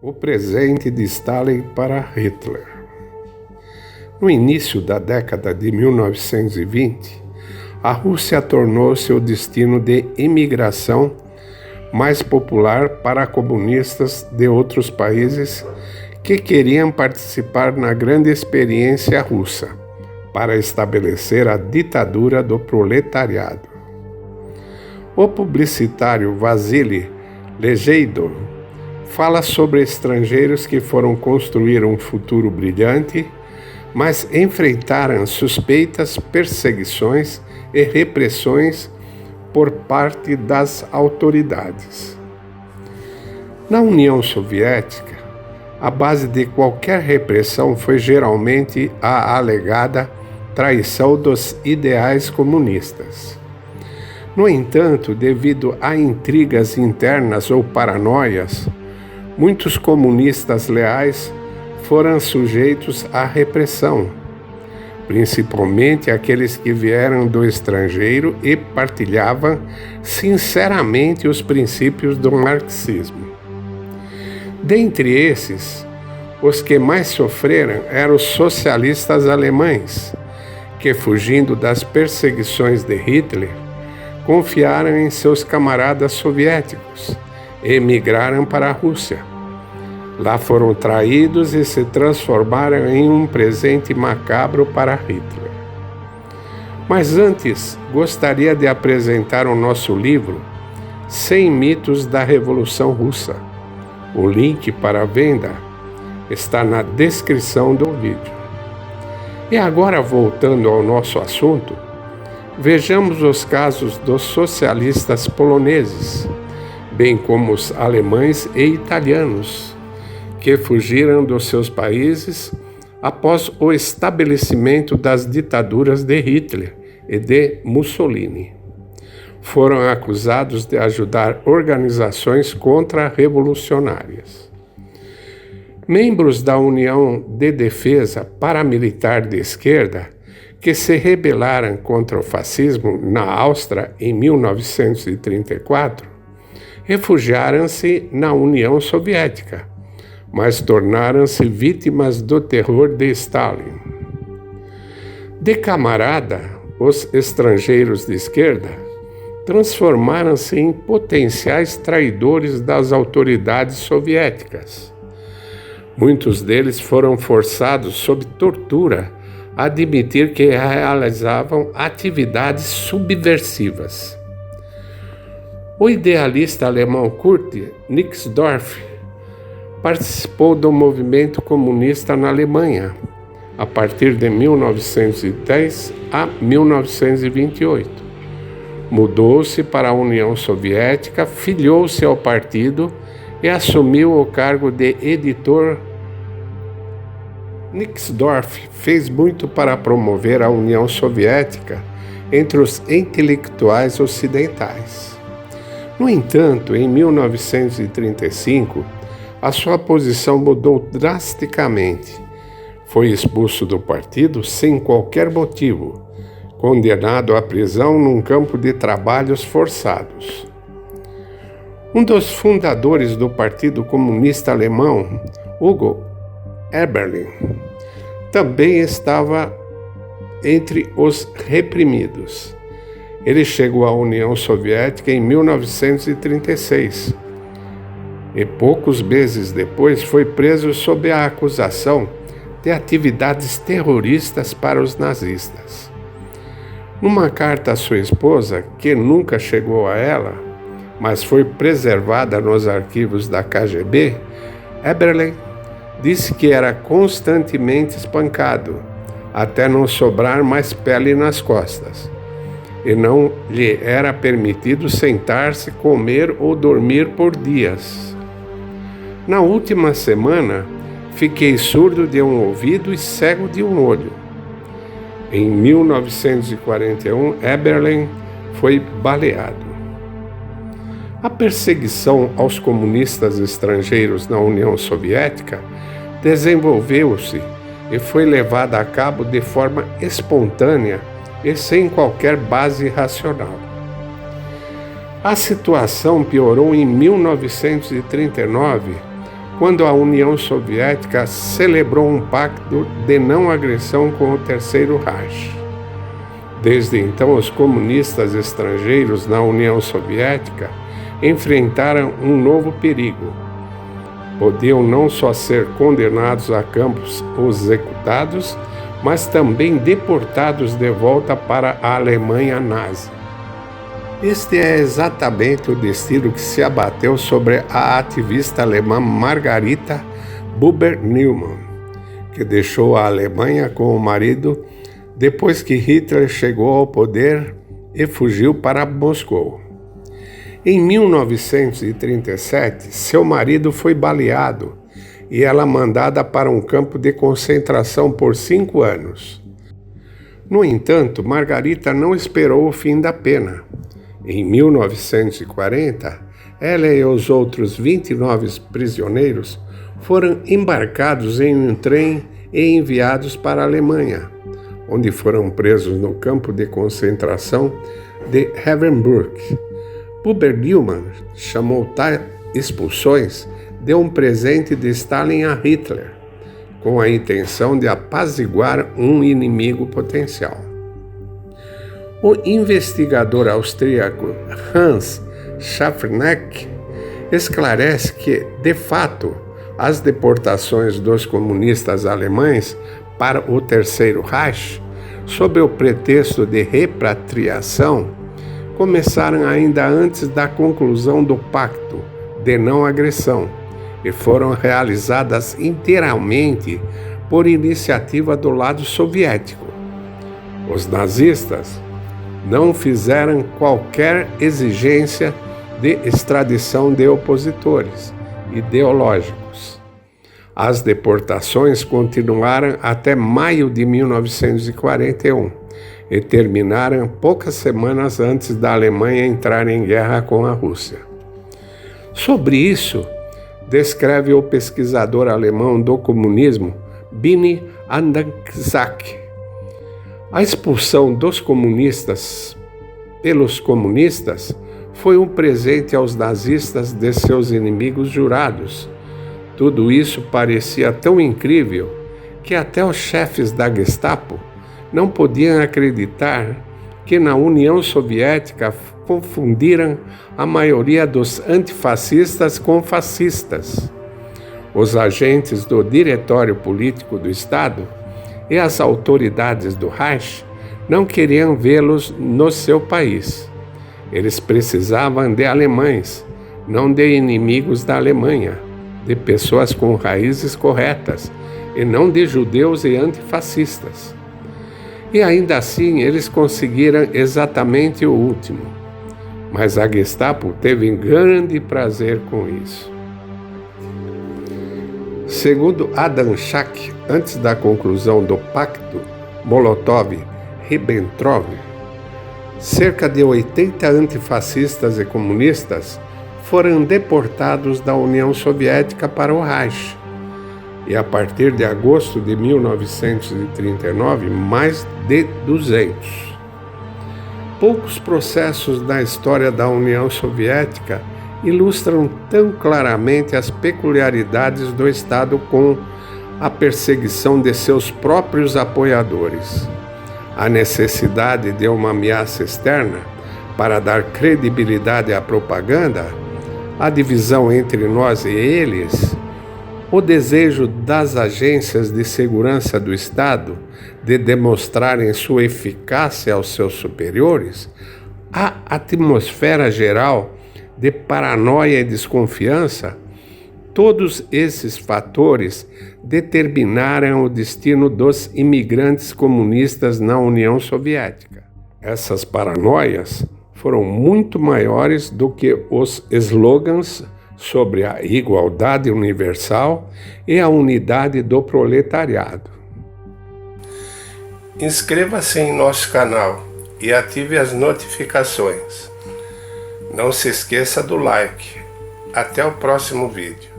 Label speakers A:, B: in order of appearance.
A: O presente de Stalin para Hitler. No início da década de 1920, a Rússia tornou-se o destino de imigração mais popular para comunistas de outros países que queriam participar na grande experiência russa para estabelecer a ditadura do proletariado. O publicitário Vassili Legeidov fala sobre estrangeiros que foram construir um futuro brilhante, mas enfrentaram suspeitas, perseguições e repressões por parte das autoridades. Na União Soviética, a base de qualquer repressão foi geralmente a alegada traição dos ideais comunistas. No entanto, devido a intrigas internas ou paranoias, muitos comunistas leais foram sujeitos à repressão, principalmente aqueles que vieram do estrangeiro e partilhavam sinceramente os princípios do marxismo. Dentre esses, os que mais sofreram eram os socialistas alemães, que, fugindo das perseguições de Hitler, confiaram em seus camaradas soviéticos e emigraram para a Rússia. Lá foram traídos e se transformaram em um presente macabro para Hitler. Mas antes, gostaria de apresentar o nosso livro 100 mitos da Revolução Russa. O link para a venda está na descrição do vídeo. E agora, voltando ao nosso assunto, vejamos os casos dos socialistas poloneses, bem como os alemães e italianos, que fugiram dos seus países após o estabelecimento das ditaduras de Hitler e de Mussolini. Foram acusados de ajudar organizações contra-revolucionárias. Membros da União de Defesa Paramilitar de Esquerda, que se rebelaram contra o fascismo na Áustria em 1934, refugiaram-se na União Soviética, mas tornaram-se vítimas do terror de Stalin. De camarada, os estrangeiros de esquerda transformaram-se em potenciais traidores das autoridades soviéticas. Muitos deles foram forçados sob tortura a admitir que realizavam atividades subversivas. O idealista alemão Kurt Nixdorf participou do movimento comunista na Alemanha, a partir de 1910 a 1928. Mudou-se para a União Soviética, filiou-se ao partido e assumiu o cargo de editor. Nixdorf fez muito para promover a União Soviética entre os intelectuais ocidentais. No entanto, em 1935, a sua posição mudou drasticamente. Foi expulso do partido sem qualquer motivo, condenado à prisão num campo de trabalhos forçados. Um dos fundadores do Partido Comunista Alemão, Hugo Eberlin, também estava entre os reprimidos. Ele chegou à União Soviética em 1936 e poucos meses depois foi preso sob a acusação de atividades terroristas para os nazistas. Numa carta à sua esposa, que nunca chegou a ela, mas foi preservada nos arquivos da KGB, Eberlin disse que era constantemente espancado, até não sobrar mais pele nas costas, e não lhe era permitido sentar-se, comer ou dormir por dias. Na última semana, fiquei surdo de um ouvido e cego de um olho. Em 1941, Eberlin foi baleado. A perseguição aos comunistas estrangeiros na União Soviética desenvolveu-se e foi levada a cabo de forma espontânea e sem qualquer base racional. A situação piorou em 1939, quando a União Soviética celebrou um pacto de não agressão com o Terceiro Reich. Desde então, os comunistas estrangeiros na União Soviética enfrentaram um novo perigo. Podiam não só ser condenados a campos ou executados, mas também deportados de volta para a Alemanha nazi. Este é exatamente o destino que se abateu sobre a ativista alemã Margarita Buber-Neumann, que deixou a Alemanha com o marido depois que Hitler chegou ao poder e fugiu para Moscou. Em 1937, seu marido foi baleado e ela mandada para um campo de concentração por 5 anos. No entanto, Margarita não esperou o fim da pena. Em 1940, ela e os outros 29 prisioneiros foram embarcados em um trem e enviados para a Alemanha, onde foram presos no campo de concentração de Ravensbrück. Buber-Neumann chamou tais expulsões de um presente de Stalin a Hitler, com a intenção de apaziguar um inimigo potencial. O investigador austríaco Hans Schaffnerk esclarece que, de fato, as deportações dos comunistas alemães para o Terceiro Reich, sob o pretexto de repatriação, começaram ainda antes da conclusão do Pacto de Não Agressão e foram realizadas inteiramente por iniciativa do lado soviético. Os nazistas não fizeram qualquer exigência de extradição de opositores ideológicos. As deportações continuaram até maio de 1941 e terminaram poucas semanas antes da Alemanha entrar em guerra com a Rússia. Sobre isso, descreve o pesquisador alemão do comunismo Bini Andangsack. A expulsão dos comunistas pelos comunistas foi um presente aos nazistas de seus inimigos jurados. Tudo isso parecia tão incrível que até os chefes da Gestapo não podiam acreditar que na União Soviética confundiram a maioria dos antifascistas com fascistas. Os agentes do Diretório Político do Estado e as autoridades do Reich não queriam vê-los no seu país. Eles precisavam de alemães, não de inimigos da Alemanha, de pessoas com raízes corretas, e não de judeus e antifascistas. E ainda assim eles conseguiram exatamente o último. Mas a Gestapo teve grande prazer com isso. Segundo Adam Schack, antes da conclusão do Pacto Molotov-Ribbentrop, cerca de 80 antifascistas e comunistas foram deportados da União Soviética para o Reich. E a partir de agosto de 1939, mais de 200. Poucos processos na história da União Soviética ilustram tão claramente as peculiaridades do Estado com a perseguição de seus próprios apoiadores, a necessidade de uma ameaça externa para dar credibilidade à propaganda, a divisão entre nós e eles, o desejo das agências de segurança do Estado de demonstrarem sua eficácia aos seus superiores, a atmosfera geral de paranoia e desconfiança, todos esses fatores determinaram o destino dos imigrantes comunistas na União Soviética. Essas paranoias foram muito maiores do que os slogans sobre a igualdade universal e a unidade do proletariado. Inscreva-se em nosso canal e ative as notificações. Não se esqueça do like. Até o próximo vídeo.